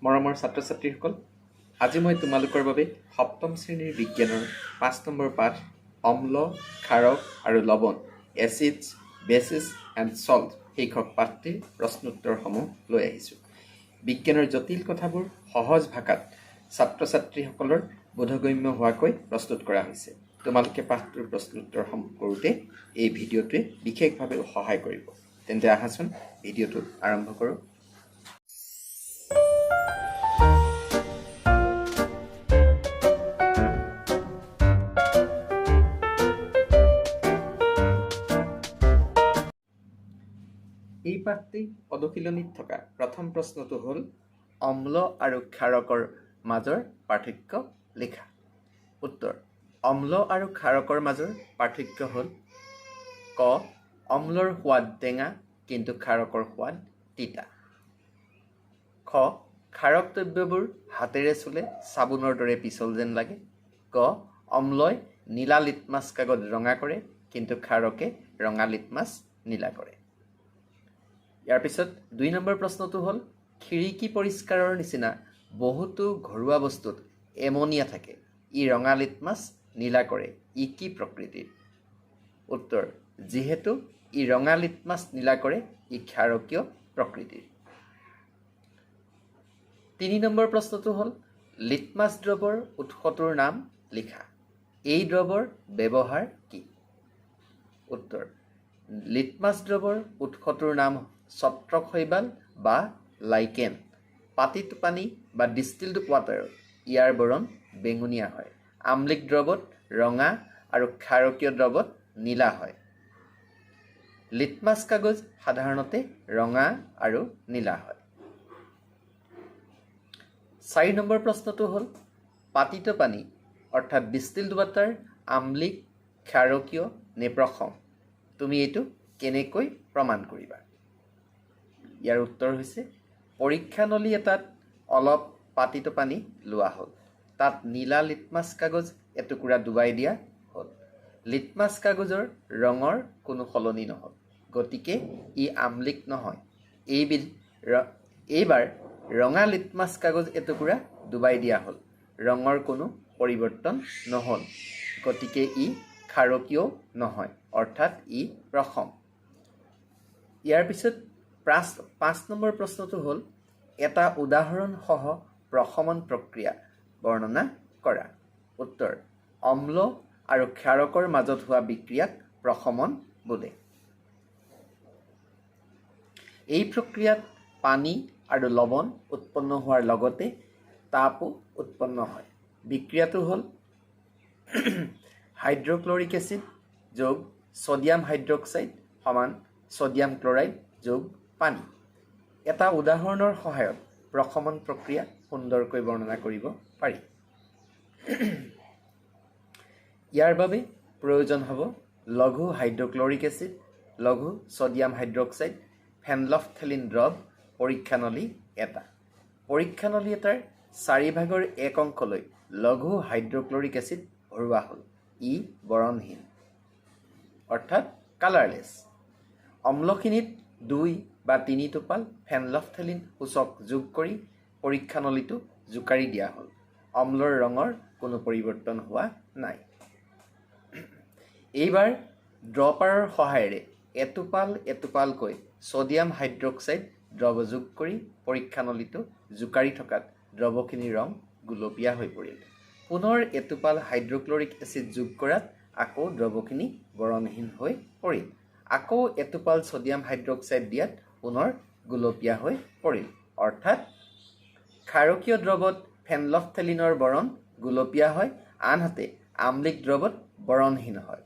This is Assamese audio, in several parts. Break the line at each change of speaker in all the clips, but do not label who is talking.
মৰমৰ ছাত্ৰ-ছাত্ৰীসকল, আজি মই তোমালোকৰ বাবে সপ্তম শ্ৰেণীৰ বিজ্ঞানৰ ৫ নম্বৰ পাঠ অম্ল, ক্ষাৰক আৰু লৱণ এচিডছ, বেচিছ এণ্ড চল্ট শীৰ্ষক পাঠটিৰ প্ৰশ্নোত্তৰসমূহ লৈ আহিছোঁ। বিজ্ঞানৰ জটিল কথাবোৰ সহজ ভাষাত ছাত্ৰ-ছাত্ৰীসকলৰ বোধগম্য হোৱাকৈ প্ৰস্তুত কৰা হৈছে। তোমালোকে পাঠটোৰ প্ৰশ্নোত্তৰসমূহ কৰোঁতে এই ভিডিঅ'টোৱে বিশেষভাৱে সহায় কৰিব। তেন্তে আহাচোন ভিডিঅ'টো আৰম্ভ কৰোঁ। এই পাঠটি অনুশীলনীত থকা প্ৰথম প্ৰশ্নটো হ'ল অম্ল আৰু ক্ষাৰকৰ মাজৰ পাৰ্থক্য লিখা। উত্তৰ: অম্ল আৰু ক্ষাৰকৰ মাজৰ পাৰ্থক্য হ'ল ক. অম্লৰ সোৱাদ টেঙা কিন্তু ক্ষাৰকৰ সোৱাদ তিতা। খ. ক্ষাৰক দ্ৰব্যবোৰ হাতেৰে চুলে চাবোনৰ দৰে পিছল যেন লাগে। গ. অম্লই নীলা লিটমাছ কাগজ ৰঙা কৰে কিন্তু ক্ষাৰকে ৰঙা লিটমাছ নীলা কৰে। ইয়াৰ পিছত ২ নম্বৰ প্ৰশ্নটো হ'ল খিৰিকী পৰিষ্কাৰৰ নিচিনা বহুতো ঘৰুৱা বস্তুত এমনিয়া থাকে। ই ৰঙা লিটমাছ নীলা কৰে। ই কি প্ৰকৃতিৰ? উত্তৰ: যিহেতু ই ৰঙা লিটমাছ নীলা কৰে, ই ক্ষাৰকীয় প্ৰকৃতিৰ। ৩ নম্বৰ প্ৰশ্নটো হ'ল লিটমাছ দ্ৰৱৰ উৎসটোৰ নাম লিখা। এই দ্ৰৱৰ ব্যৱহাৰ কি? উত্তৰ: লিটমাছ দ্ৰৱৰ উৎসটোৰ নাম ছত্ৰশৈবাল বা লাইকেন। পাতিত পানী বা ডিষ্টিল্ড ৱাটাৰত ইয়াৰ বৰণ বেঙুনীয়া হয়। আম্লিক দ্ৰৱত ৰঙা আৰু ক্ষাৰকীয় দ্ৰৱত নীলা হয়। লিটমাছ কাগজ সাধাৰণতে ৰঙা আৰু নীলা হয়। ৪ নম্বৰ প্ৰশ্নটো হ'ল পাতিত পানী অৰ্থাৎ ডিষ্টিল্ড ৱাটাৰ আম্লিক, ক্ষাৰকীয় নে প্ৰসম? তুমি এইটো কেনেকৈ প্ৰমাণ কৰিবা? ইয়াৰ উত্তৰ হৈছে পৰীক্ষানলী এটাত অলপ পাতিত পানী লোৱা হ'ল। তাত নীলা লিটমাছ কাগজ এটুকুৰা ডুবাই দিয়া হ'ল। লিটমাছ কাগজৰ ৰঙৰ কোনো সলনি নহ'ল, গতিকে ই আম্লিক নহয়। এইবাৰ ৰঙা লিটমাছ কাগজ এটুকুৰা ডুবাই দিয়া হ'ল। ৰঙৰ কোনো পৰিৱৰ্তন নহ'ল, গতিকে ই ক্ষাৰকীয়ও নহয়, অৰ্থাৎ ই প্ৰসম। ইয়াৰ পিছত ৫ নম্বৰ প্ৰশ্নটো হ'ল এটা উদাহৰণসহ প্ৰশমন প্ৰক্ৰিয়া বৰ্ণনা কৰা। উত্তৰ: অম্ল আৰু ক্ষাৰকৰ মাজত হোৱা বিক্ৰিয়াক প্ৰশমন বোলে। এই প্ৰক্ৰিয়াত পানী আৰু লৱণ উৎপন্ন হোৱাৰ লগতে তাপো উৎপন্ন হয়। বিক্ৰিয়াটো হ'ল হাইড্ৰক্লৰিক এচিড যোগ ছ'ডিয়াম হাইড্ৰক্সাইড সমান ছ'ডিয়াম ক্লৰাইড যোগ পানী। এটা উদাহৰণৰ সহায়ত প্ৰশমন প্ৰক্ৰিয়া সুন্দৰকৈ বৰ্ণনা কৰিব পাৰি। ইয়াৰ বাবে প্ৰয়োজন হ'ব লঘু হাইড্ৰক্লৰিক এচিড, লঘু ছ'ডিয়াম হাইড্ৰক্সাইড, ফেনলফথেলিন দ্ৰৱ, পৰীক্ষানলী এটা। পৰীক্ষানলী এটাৰ 4/1 অংশলৈ লঘু হাইড্ৰক্লৰিক এচিড ভৰোৱা হ'ল। ই বৰণহীন অৰ্থাৎ কালাৰলেছ। অম্লখিনিত 2 বা 3 টোপাল ফেনলফথেলিন সূচক যোগ কৰি পৰীক্ষানলীটো জোকাৰি দিয়া হ'ল। অম্লৰ ৰঙৰ কোনো পৰিৱৰ্তন হোৱা নাই। এইবাৰ ড্ৰপাৰৰ সহায়েৰে এটোপাল এটোপালকৈ ছ'ডিয়াম হাইড্ৰক্সাইড দ্ৰৱ যোগ কৰি পৰীক্ষানলীটো জোকাৰি থকাত দ্ৰৱখিনিৰ ৰং গুলপীয়া হৈ পৰিল। পুনৰ এটোপাল হাইড্ৰক্লৰিক এচিড যোগ কৰাত আকৌ দ্ৰৱখিনি বৰণহীন হৈ পৰিল। আকৌ এটোপাল ছ'ডিয়াম হাইড্ৰক্সাইড দিয়াত পুনৰ গুলপীয়া হৈ পৰিল। অৰ্থাৎ ক্ষাৰকীয় দ্ৰৱত ফেনলফথেলিনৰ বৰণ গুলপীয়া হয়, আনহাতে আম্লিক দ্ৰৱত বৰণহীন হয়।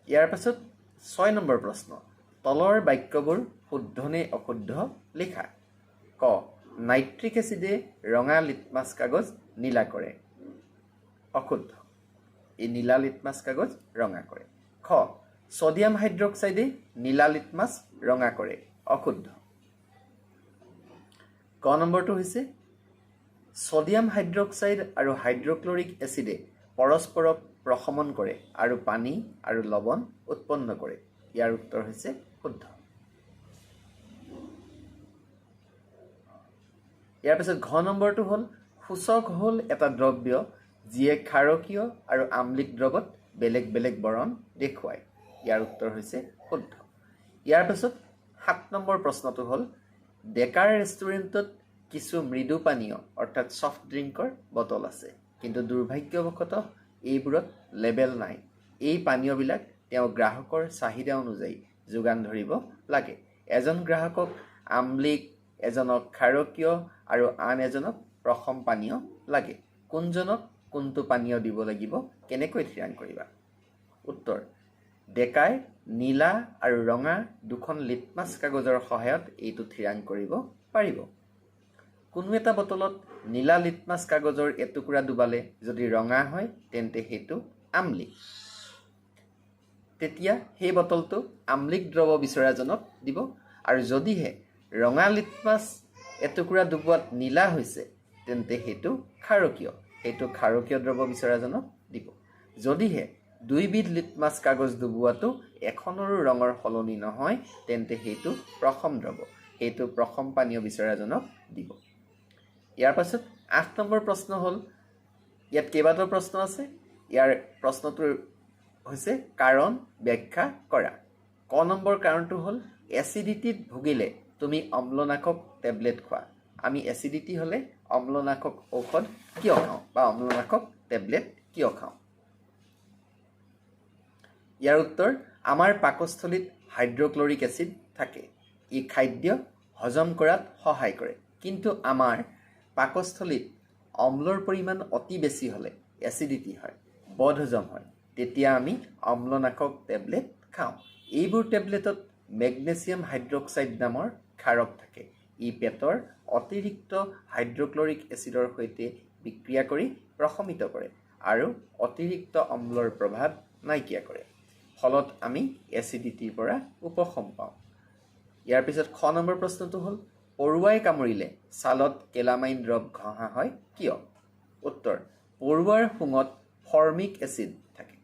ইয়াৰ পাছত ৬ নম্বৰ প্ৰশ্ন। তলৰ বাক্যবোৰ শুদ্ধ নে অশুদ্ধ লিখা। ক. নাইট্ৰিক এচিডে ৰঙা লিটমাছ কাগজ নীলা কৰে। অশুদ্ধ। এই নীলা লিটমাছ কাগজ ৰঙা কৰে। খ. ছ'ডিয়াম হাইড্ৰক্সাইডে নীলা লিটমাছ ৰঙা কৰে। অশুদ্ধ। ক নম্বৰটো হৈছে ছ'ডিয়াম হাইড্ৰক্সাইড আৰু হাইড্ৰক্লৰিক এচিডে পৰস্পৰক প্ৰশমন কৰে আৰু পানী আৰু লৱণ উৎপন্ন কৰে। ইয়াৰ উত্তৰ হৈছে শুদ্ধ। ইয়াৰ পিছত ঘ নম্বৰটো হ'ল সূচক হ'ল এটা দ্ৰব্য যিয়ে ক্ষাৰকীয় আৰু আম্লিক দ্ৰৱত বেলেগ বেলেগ বৰণ দেখুৱায়। ইয়াৰ উত্তৰ হৈছে শুদ্ধ। ইয়াৰ পিছত 7 নম্বৰ প্ৰশ্নটো হ'ল ডেকাৰ ৰেষ্টুৰেণ্টত কিছু মৃদু পানীয় অৰ্থাৎ ছফ্ট ড্ৰিংকৰ বটল আছে, কিন্তু দুৰ্ভাগ্যবশতঃ এইবোৰত লেবেল নাই। এই পানীয়বিলাক তেওঁ গ্ৰাহকৰ চাহিদা অনুযায়ী যোগান ধৰিব লাগে। এজন গ্ৰাহকক আম্লিক, এজনক ক্ষাৰকীয় আৰু আন এজনক প্ৰশম পানীয় লাগে। কোনজনক কোনটো পানীয় দিব লাগিব কেনেকৈ থিৰাং কৰিবা? উত্তৰ, ডেকাই নীলা আৰু ৰঙা দুখন লিটমাছ কাগজৰ সহায়ত এইটো থিৰাং কৰিব পাৰিব। কোনো এটা বটলত নীলা লিটমাছ কাগজৰ এটুকুৰা ডুবালে যদি ৰঙা হয় তেন্তে সেইটো আম্লিক। তেতিয়া সেই বটলটো আম্লিক দ্ৰৱ বিচৰাজনক দিব, আৰু যদিহে ৰঙা লিটমাছ এটুকুৰা ডুবোৱাত নীলা হৈছে তেন্তে সেইটো ক্ষাৰকীয়, সেইটো ক্ষাৰকীয় দ্ৰৱ বিচৰাজনক দিব। যদিহে দুইবিধ লিটমাছ কাগজ ডুবোৱাটো এখনৰো ৰঙৰ সলনি নহয় তেন্তে সেইটো প্ৰশম দ্ৰৱ, সেইটো প্ৰশম পানীয় বিচৰাজনক দিব। ইয়াৰ পাছত 8 নম্বৰ প্ৰশ্ন হ'ল, ইয়াত কেইবাটাও প্ৰশ্ন আছে। ইয়াৰ প্ৰশ্নটোৰ হৈছে কাৰণ ব্যাখ্যা কৰা। ক নম্বৰ কাৰণটো হ'ল এচিডিটিত ভুগিলে তুমি অম্লনাশক টেবলেট খোৱা। আমি এচিডিটি হ'লে অম্লনাশক ঔষধ কিয় খাওঁ বা অম্লনাশক টেবলেট কিয় খাওঁ? ইয়াৰ উত্তৰ, আমাৰ পাকস্থলীত হাইড্ৰক্লৰিক এচিড থাকে। ই খাদ্য হজম কৰাত সহায় কৰে, কিন্তু আমাৰ পাকস্থলীত অম্লৰ পৰিমাণ অতি বেছি হ'লে এচিডিটি হয়, বদহজম হয়। তেতিয়া আমি অম্লনাশক টেবলেট খাওঁ। এইবোৰ টেবলেটত মেগনেছিয়াম হাইড্ৰক্সাইড নামৰ ক্ষাৰক থাকে। ই পেটৰ অতিৰিক্ত হাইড্ৰক্লৰিক এচিডৰ সৈতে বিক্ৰিয়া কৰি প্ৰশমিত কৰে আৰু অতিৰিক্ত অম্লৰ প্ৰভাৱ নাইকিয়া কৰে। ফলত আমি এচিডিটিৰ পৰা উপশম পাওঁ। ইয়াৰ পিছত খ নম্বৰ প্ৰশ্নটো হ'ল পৰুৱাই কামুৰিলে ছালত কেলামাইন দ্ৰৱ ঘঁহা হয় কিয়? উত্তৰ, পৰুৱাৰ শুঙত ফৰ্মিক এচিড থাকে।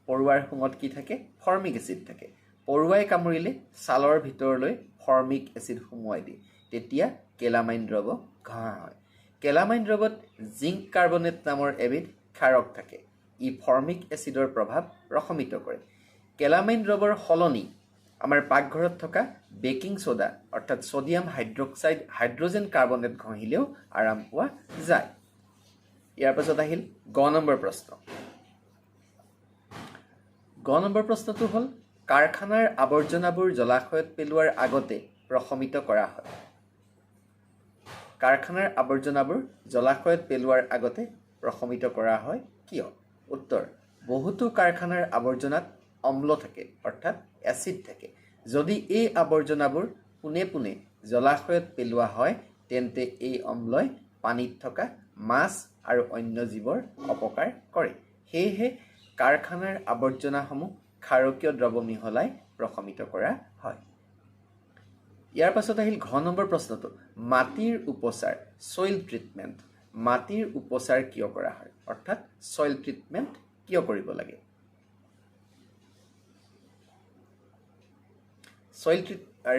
পৰুৱাৰ শুঙত কি থাকে? ফৰ্মিক এচিড থাকে। পৰুৱাই কামুৰিলে ছালৰ ভিতৰলৈ ফৰ্মিক এচিড সুমুৱাই দিয়ে, তেতিয়া কেলামাইন দ্ৰৱ ঘঁহা হয়। কেলামাইন দ্ৰৱত জিংক কাৰ্বনেট নামৰ এবিধ ক্ষাৰক থাকে। ই ফৰ্মিক এচিডৰ প্ৰভাৱ প্ৰশমিত কৰে। কেলামাইন দ্ৰৱৰ সলনি আমাৰ পাকঘৰত থকা বেকিং ছ'ডা অৰ্থাৎ ছ'ডিয়াম হাইড্ৰক্সাইড হাইড্ৰজেন কাৰ্বনেট ঘঁহিলেও আৰাম পোৱা যায়। ইয়াৰ পাছত আহিল গ নম্বৰ প্ৰশ্ন। গ নম্বৰ প্ৰশ্নটো হ'ল কাৰখানাৰ আৱৰ্জনাবোৰ জলাশয়ত পেলোৱাৰ আগতে প্ৰশমিত কৰা হয়। কাৰখানাৰ আৱৰ্জনাবোৰ জলাশয়ত পেলোৱাৰ আগতে প্ৰশমিত কৰা হয় কিয়? উত্তৰ, বহুতো কাৰখানাৰ আৱৰ্জনাত অম্ল থাকে অৰ্থাৎ এচিড থাকে। যদি এই আৱৰ্জনাবোৰ পোনে পোনে জলাশয়ত পেলোৱা হয় তেন্তে এই অম্লই পানীত থকা মাছ আৰু অন্য জীৱৰ অপকাৰ কৰে। সেয়েহে কাৰখানাৰ আৱৰ্জনাসমূহ ক্ষাৰকীয় দ্ৰৱ মিহলাই প্ৰশমিত কৰা হয়। ইয়াৰ পাছত আহিল ঘ নম্বৰ প্ৰশ্নটো, মাটিৰ উপচাৰ ছইল ট্ৰিটমেণ্ট। মাটিৰ উপচাৰ কিয় কৰা হয় অৰ্থাৎ ছইল ট্ৰিটমেণ্ট কিয় কৰিব লাগে?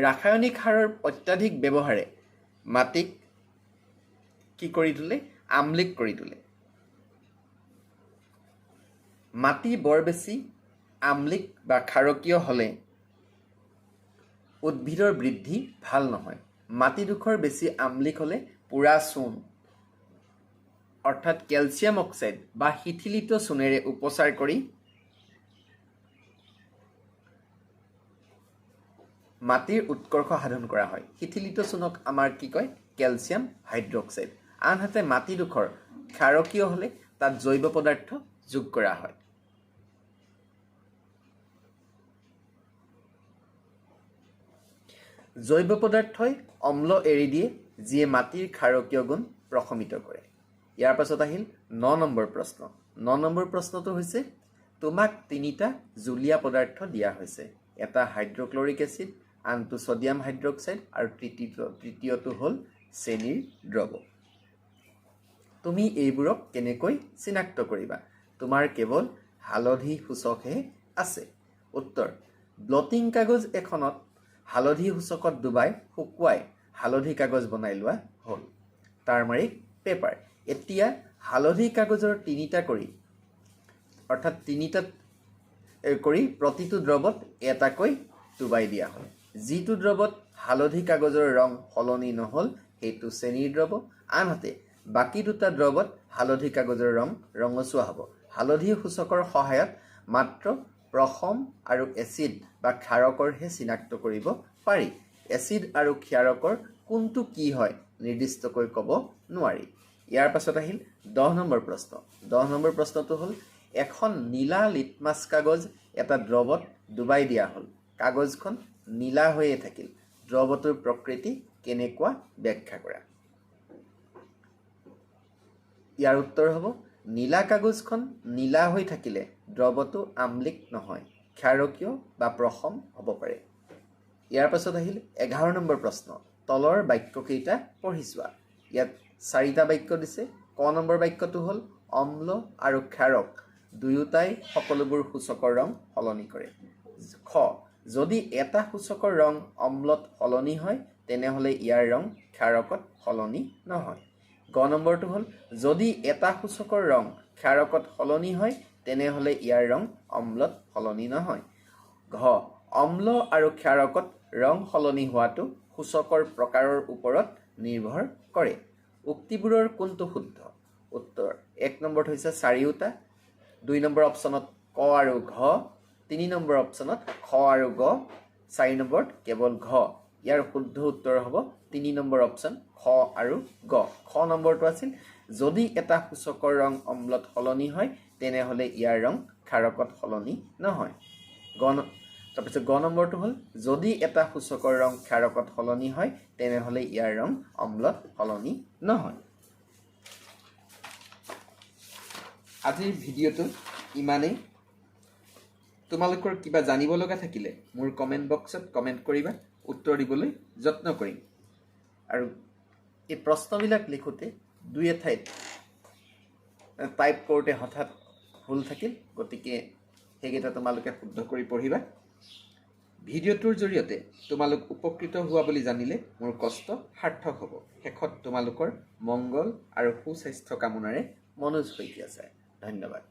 ৰাসায়নিক সাৰৰ অত্যাধিক ব্যৱহাৰে মাটিক কি কৰি তোলে? আম্লিক কৰি তোলে। মাটি বৰ বেছি আম্লিক বা ক্ষাৰকীয় হ'লে উদ্ভিদৰ বৃদ্ধি ভাল নহয়। মাটিডোখৰ বেছি আম্লিক হ'লে পোৰা চূণ অৰ্থাৎ কেলছিয়াম অক্সাইড বা শিথিলিত চূণেৰে উপচাৰ কৰি মাটিৰ উৎকৰ্ষ সাধন কৰা হয়। শিথিলিত চূণক আমাৰ কি কয়? Calcium hydroxide. আনহাতে মাটিডোখৰ ক্ষাৰকীয় হ'লে তাত জৈৱ পদাৰ্থ যোগ কৰা হয়। জৈৱ পদাৰ্থই অম্ল এৰি দিয়ে যিয়ে মাটিৰ ক্ষাৰকীয় গুণ প্ৰশমিত কৰে। ইয়াৰ পাছত আহিল 9 নম্বৰ প্ৰশ্ন। 9 নম্বৰ প্ৰশ্নটো হৈছে তোমাক 3টা জুলীয়া পদাৰ্থ দিয়া হৈছে। এটা হাইড্ৰক্লৰিক এচিড, আনটো ছ'ডিয়াম হাইড্ৰক্সাইড আৰু তৃতীয়টো হ'ল চেনিৰ দ্ৰৱ। তুমি এইবোৰক কেনেকৈ চিনাক্ত কৰিবা? তোমাৰ কেৱল হালধি সূচকহে আছে। উত্তৰ, ব্লটিং কাগজ এখনত হালধি সূচকত ডুবাই শুকুৱাই হালধি কাগজ বনাই লোৱা হ'ল। টাৰ্মাৰিক পেপাৰ। এতিয়া হালধি কাগজৰ 3টা কৰি অৰ্থাৎ 3টা কৰি প্ৰতিটো দ্ৰৱত এটাকৈ ডুবাই দিয়া হয়। যিটো দ্ৰৱত হালধি কাগজৰ ৰং সলনি নহ'ল সেইটো চেনিৰ দ্ৰৱ, আনহাতে বাকী দুটা দ্ৰৱত হালধি কাগজৰ ৰং ৰঙচুৱা হ'ব। হালধি সূচকৰ সহায়ত মাত্ৰ প্ৰসম আৰু এচিড বা ক্ষাৰকৰহে চিনাক্ত কৰিব পাৰি। এচিড আৰু ক্ষাৰকৰ কোনটো কি হয় নিৰ্দিষ্টকৈ ক'ব নোৱাৰি। ইয়াৰ পাছত আহিল 10 নম্বৰ প্ৰশ্ন। 10 নম্বৰ প্ৰশ্নটো হ'ল এখন নীলা লিটমাছ কাগজ এটা দ্ৰৱত ডুবাই দিয়া হ'ল। কাগজখন নীলা হৈয়ে থাকিল। দ্ৰৱটোৰ প্ৰকৃতি কেনেকুৱা ব্যাখ্যা কৰা। ইয়াৰ উত্তৰ হ'ব নীলা কাগজখন নীলা হৈ থাকিলে দ্ৰৱটো আম্লিক নহয়, ক্ষাৰকীয় বা প্ৰসম হ'ব পাৰে। ইয়াৰ পাছত আহিল 11 নম্বৰ প্ৰশ্ন। তলৰ বাক্যকেইটা পঢ়ি চোৱা। ইয়াত 4টা বাক্য দিছে। ক নম্বৰ বাক্যটো হ'ল অম্ল আৰু ক্ষাৰক দুয়োটাই সকলোবোৰ সূচকৰ ৰং সলনি কৰে। খ যদি এটা সূচকৰ ৰং অম্লত সলনি হয় তেনেহ'লে ইয়াৰ ৰং ক্ষাৰকত সলনি নহয়। গ নম্বৰটো হ'ল যদি এটা সূচকৰ ৰং ক্ষাৰকত সলনি হয় তেনেহ'লে ইয়াৰ ৰং অম্লত সলনি নহয়। ঘ অম্ল আৰু ক্ষাৰকত ৰং সলনি হোৱাটো সূচকৰ প্ৰকাৰৰ ওপৰত নিৰ্ভৰ কৰে। উক্তিবোৰৰ কোনটো শুদ্ধ? উত্তৰ 1 নম্বৰত হৈছে চাৰিওটা, 2 নম্বৰ অপশ্যনত ক আৰু ঘ, 3 নম্বৰ অপশ্যনত খ আৰু গ, 4 নম্বৰত কেৱল ঘ। ইয়াৰ শুদ্ধ উত্তৰ হ'ব 3 নম্বৰ অপশ্যন খ আৰু গ। খ নম্বৰটো আছিল যদি এটা সূচকৰ ৰং অম্লত সলনি হয় তেনেহ'লে ইয়াৰ ৰং ক্ষাৰকত সলনি নহয়। তাৰপিছত গ নম্বৰটো হ'ল যদি এটা সূচকৰ ৰং ক্ষাৰকত সলনি হয় তেনেহ'লে ইয়াৰ ৰং অম্লত সলনি নহয়। আজিৰ ভিডিঅ'টো ইমানেই। তোমালোকৰ কিবা জানিব লগা থাকিলে মোৰ কমেণ্ট বক্সত কমেণ্ট কৰিবা, উত্তৰ দিবলৈ যত্ন কৰিম। আৰু এই প্ৰশ্নবিলাক লিখোঁতে দুই এঠাইত টাইপ কৰোঁতে হঠাৎ ভুল থাকিল, গতিকে সেইকেইটা তোমালোকে শুদ্ধ কৰি পঢ়িবা। ভিডিঅ'টোৰ জৰিয়তে তোমালোক উপকৃত হোৱা বুলি জানিলে মোৰ কষ্ট সাৰ্থক হ'ব। শেষত তোমালোকৰ মংগল আৰু সুস্বাস্থ্য কামনাৰে মনোজ শইকীয়া ছাৰ। ধন্যবাদ।